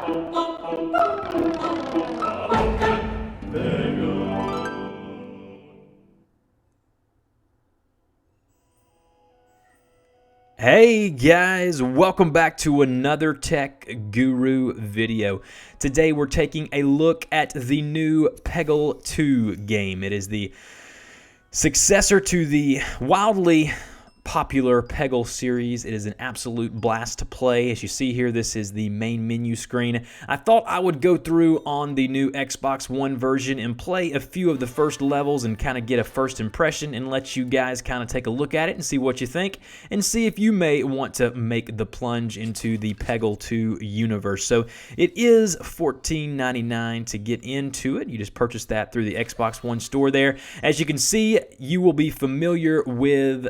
Hey guys, welcome back to another Tech Guru video. Today we're taking a look at the new Peggle 2 game. It is the successor to the wildly popular Peggle series. It is an absolute blast to play. As you see here, this is the main menu screen. I thought I would go through on the new Xbox One version and play a few of the first levels and kind of get a first impression and let you guys kind of take a look at it and see what you think and see if you may want to make the plunge into the Peggle 2 universe. So it is $14.99 to get into it. You just purchase that through the Xbox One store there. As you can see, you will be familiar with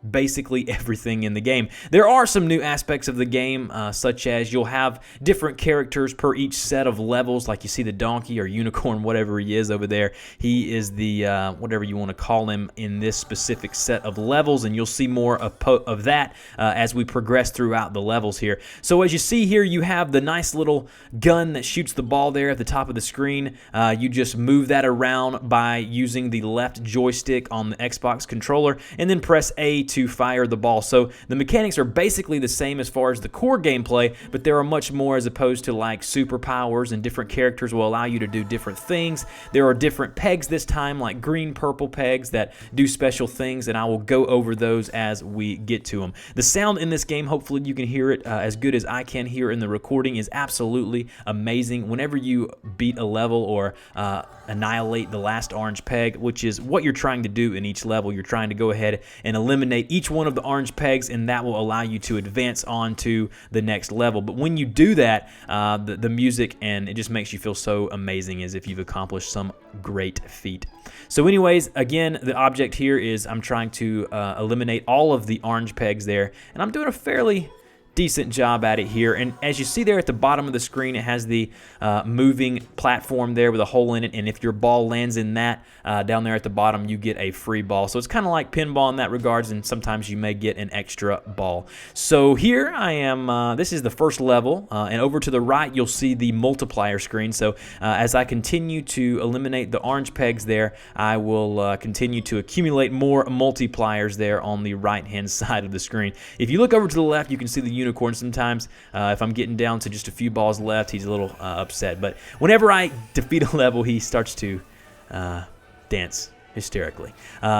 basically everything in the game. There are some new aspects of the game, such as you'll have different characters per each set of levels, like you see the donkey or unicorn, whatever he is over there. He is the, whatever you want to call him in this specific set of levels, and you'll see more of that as we progress throughout the levels here. So as you see here, you have the nice little gun that shoots the ball there at the top of the screen. You just move that around by using the left joystick on the Xbox controller, and then press A to fire the ball. So the mechanics are basically the same as far as the core gameplay, but there are much more as opposed to like superpowers, and different characters will allow you to do different things. There are different pegs this time, like green, purple pegs that do special things, and I will go over those as we get to them. The sound in this game, hopefully you can hear it as good as I can hear in the recording, is absolutely amazing. Whenever you beat a level or annihilate the last orange peg, which is what you're trying to do in each level, you're trying to go ahead and eliminate each one of the orange pegs, and that will allow you to advance on to the next level. But when you do that, the music, and it just makes you feel so amazing, as if you've accomplished some great feat. So anyways, again, the object here is I'm trying to eliminate all of the orange pegs there, and I'm doing a fairly decent job at it here. And as you see there at the bottom of the screen, it has the moving platform there with a hole in it, and if your ball lands in that down there at the bottom, you get a free ball. So it's kind of like pinball in that regards, and sometimes you may get an extra ball. So here I am, this is the first level, and over to the right you'll see the multiplier screen. So as I continue to eliminate the orange pegs there, I will continue to accumulate more multipliers there on the right hand side of the screen. If you look over to the left, you can see the unicorn. Sometimes if I'm getting down to just a few balls left, he's a little upset, but whenever I defeat a level, he starts to dance hysterically.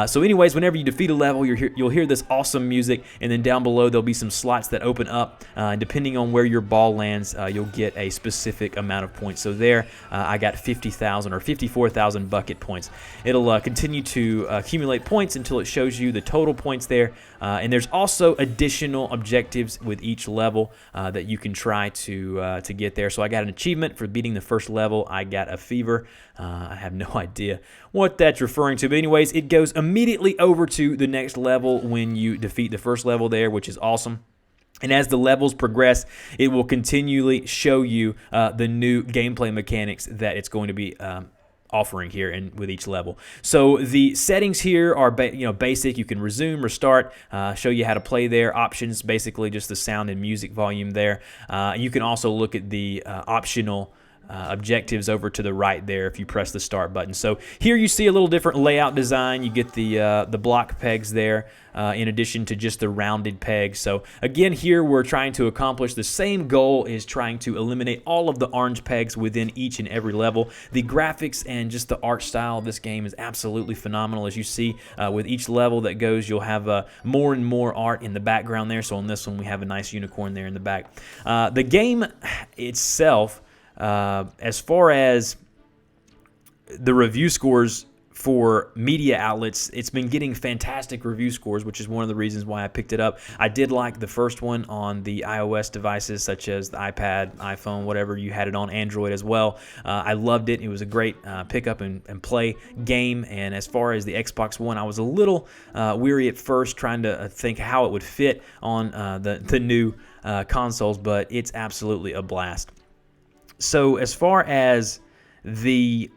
So anyways, whenever you defeat a level, you'll hear this awesome music, and then down below there'll be some slots that open up, and depending on where your ball lands, you'll get a specific amount of points. So there, I got 50,000 or 54,000 bucket points. It'll continue to accumulate points until it shows you the total points there, and there's also additional objectives with each level that you can try to get there. So I got an achievement for beating the first level. I got a fever. I have no idea what that's referring to, but anyways, it goes immediately over to the next level when you defeat the first level there, which is awesome. And as the levels progress, it will continually show you the new gameplay mechanics that it's going to be offering here and with each level. So the settings here are basic. You can resume, restart, show you how to play there. Options, basically just the sound and music volume there. You can also look at the optional objectives over to the right there if you press the start button. So here you see a little different layout design. You get the block pegs there in addition to just the rounded pegs. So again, here we're trying to accomplish the same goal, is trying to eliminate all of the orange pegs within each and every level. The graphics and just the art style of this game is absolutely phenomenal. As you see with each level that goes, you'll have more and more art in the background there. So on this one we have a nice unicorn there in the back. The game itself, as far as the review scores for media outlets, it's been getting fantastic review scores, which is one of the reasons why I picked it up. I did like the first one on the iOS devices, such as the iPad, iPhone, whatever. You had it on Android as well. I loved it. It was a great pick up and play game. And as far as the Xbox One, I was a little weary at first, trying to think how it would fit on the new consoles, but it's absolutely a blast. So as far as the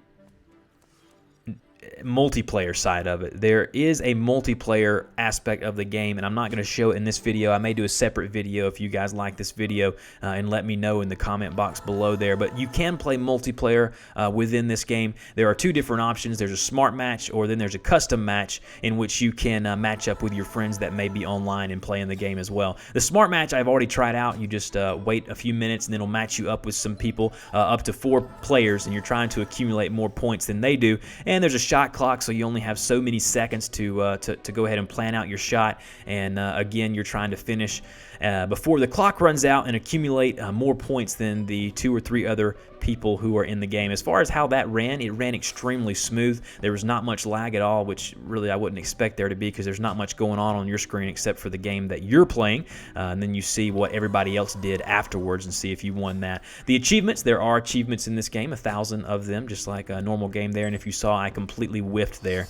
multiplayer side of it. There is a multiplayer aspect of the game, and I'm not going to show it in this video. I may do a separate video if you guys like this video, and let me know in the comment box below there. But you can play multiplayer within this game. There are two different options. There's a smart match, or then there's a custom match in which you can match up with your friends that may be online and play in the game as well. The smart match I've already tried out. You just wait a few minutes, and then it'll match you up with some people, up to 4 players, and you're trying to accumulate more points than they do. And there's a shot clock, so you only have so many seconds to go ahead and plan out your shot. And again, you're trying to finish before the clock runs out and accumulate more points than the 2 or 3 other people who are in the game. As far as how that ran, it ran extremely smooth. There was not much lag at all, which really I wouldn't expect there to be, because there's not much going on your screen except for the game that you're playing. And then you see what everybody else did afterwards and see if you won that. The achievements, there are achievements in this game, 1,000 of them, just like a normal game there. And if you saw, I completely whiffed there,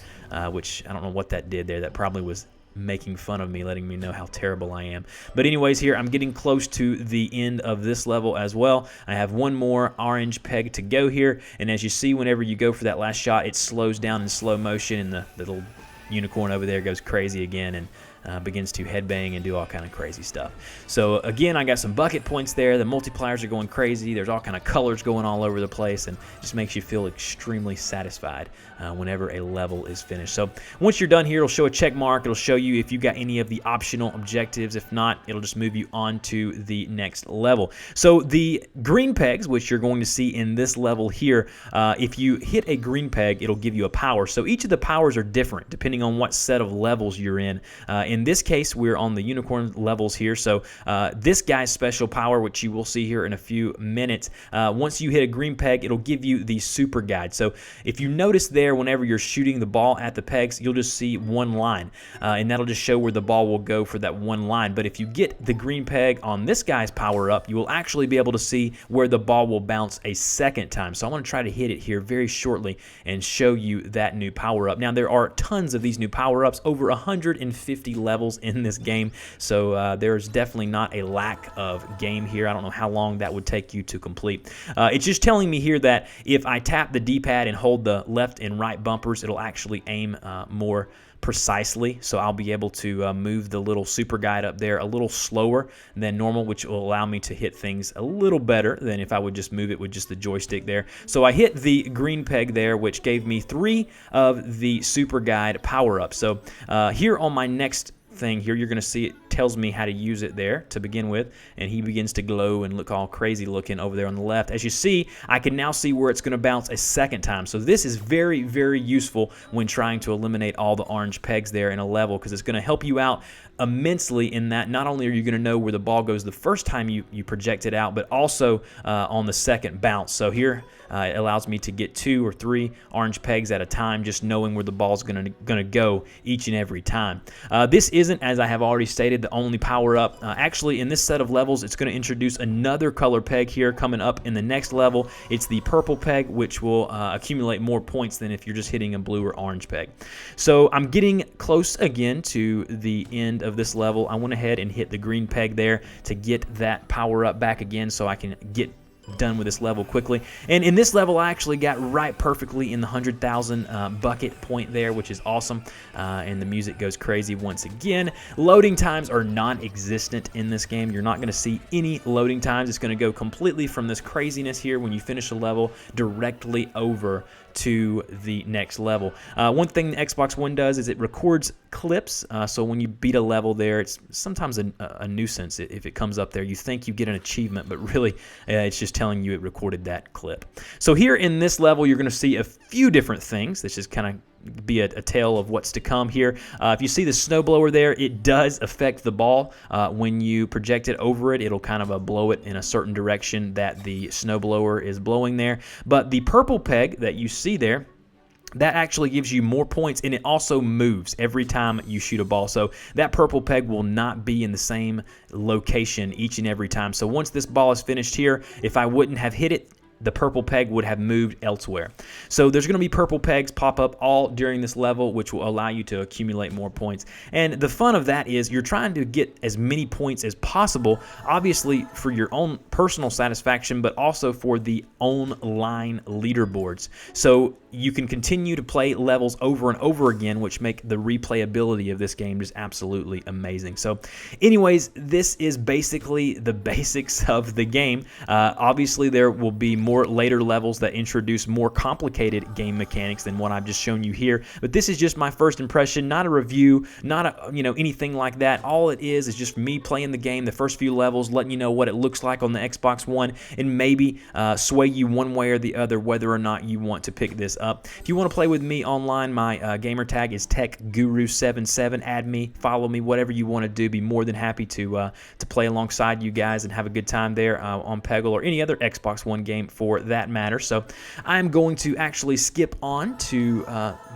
which I don't know what that did there. That probably was making fun of me, letting me know how terrible I am. But anyways, here I'm getting close to the end of this level as well. I have one more orange peg to go here, and as you see, whenever you go for that last shot, it slows down in slow motion, and the little unicorn over there goes crazy again and begins to headbang and do all kind of crazy stuff. So again, I got some bucket points there. The multipliers are going crazy. There's all kind of colors going all over the place, and just makes you feel extremely satisfied whenever a level is finished. So once you're done here, it'll show a check mark. It'll show you if you got any of the optional objectives. If not, it'll just move you on to the next level. So the green pegs, which you're going to see in this level here, if you hit a green peg, it'll give you a power. So each of the powers are different depending on what set of levels you're in. In this case, we're on the unicorn levels here. So this guy's special power, which you will see here in a few minutes, once you hit a green peg, it'll give you the super guide. So if you notice there, whenever you're shooting the ball at the pegs, you'll just see one line, and that'll just show where the ball will go for that one line. But if you get the green peg on this guy's power up, you will actually be able to see where the ball will bounce a second time. So I want to try to hit it here very shortly and show you that new power up. Now, there are tons of these new power ups, over 150 levels in this game, so there's definitely not a lack of game here. I don't know how long that would take you to complete. It's just telling me here that if I tap the D-pad and hold the left and right bumpers, it'll actually aim more precisely, so I'll be able to move the little super guide up there a little slower than normal, which will allow me to hit things a little better than if I would just move it with just the joystick there. So I hit the green peg there, which gave me 3 of the super guide power-ups. So here on my next thing here, you're going to see it tells me how to use it there to begin with, and he begins to glow and look all crazy looking over there on the left. As you see, I can now see where it's going to bounce a second time. So this is very, very useful when trying to eliminate all the orange pegs there in a level, because it's going to help you out immensely in that not only are you going to know where the ball goes the first time you project it out, but also on the second bounce. So here it allows me to get 2 or 3 orange pegs at a time, just knowing where the ball's going to go each and every time. This isn't, as I have already stated, the only power up. Actually, in this set of levels, it's going to introduce another color peg here coming up in the next level. It's the purple peg, which will accumulate more points than if you're just hitting a blue or orange peg. So I'm getting close again to the end of this level. I went ahead and hit the green peg there to get that power up back again, so I can get done with this level quickly. And in this level, I actually got right perfectly in the 100,000 bucket point there, which is awesome. And the music goes crazy once again. Loading times are non-existent in this game. You're not going to see any loading times. It's going to go completely from this craziness here when you finish a level directly over to the next level. One thing the Xbox One does is it records clips, so when you beat a level there, it's sometimes a nuisance if it comes up there. You think you get an achievement, but really it's just telling you it recorded that clip. So here in this level, you're going to see a few different things. This is kind of be a tale of what's to come here. If you see the snowblower there, it does affect the ball. When you project it over it, it'll kind of blow it in a certain direction that the snowblower is blowing there. But the purple peg that you see there, that actually gives you more points, and it also moves every time you shoot a ball. So that purple peg will not be in the same location each and every time. So once this ball is finished here, if I wouldn't have hit it the purple peg would have moved elsewhere. So there's going to be purple pegs pop up all during this level, which will allow you to accumulate more points. And the fun of that is you're trying to get as many points as possible, obviously for your own personal satisfaction, but also for the online leaderboards. So you can continue to play levels over and over again, which make the replayability of this game just absolutely amazing. So anyways, this is basically the basics of the game. Obviously, there will be more later levels that introduce more complicated game mechanics than what I've just shown you here, but this is just my first impression, not a review, not a, anything like that. All it is just me playing the game, the first few levels, letting you know what it looks like on the Xbox One, and maybe sway you one way or the other whether or not you want to pick this up. If you want to play with me online, my gamer tag is TechGuru77. Add me, follow me, whatever you want to do. Be more than happy to play alongside you guys and have a good time there on Peggle or any other Xbox One game for that matter. So I'm going to actually skip on to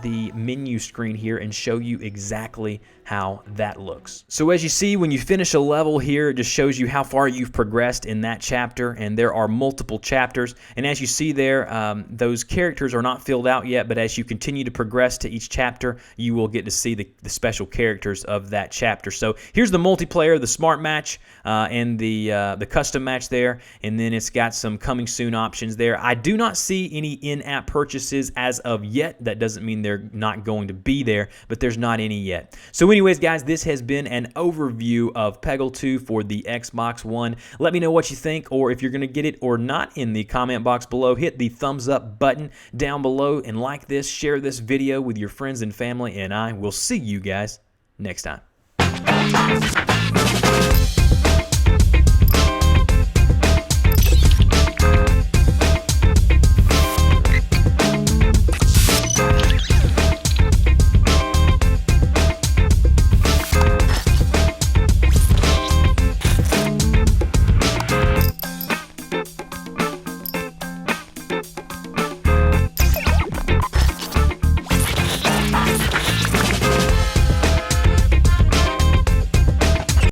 the menu screen here and show you exactly how that looks. So as you see, when you finish a level here, it just shows you how far you've progressed in that chapter, and there are multiple chapters. And as you see there, those characters are not filled out yet, but as you continue to progress to each chapter, you will get to see the special characters of that chapter. So here's the multiplayer, the smart match, and the custom match there, and then it's got some coming soon options there. I do not see any in-app purchases as of yet. That doesn't mean they're not going to be there, but there's not any yet. So anyways, guys, this has been an overview of Peggle 2 for the Xbox One. Let me know what you think, or if you're going to get it or not in the comment box below. Hit the thumbs up button down below and like this, share this video with your friends and family, and I will see you guys next time.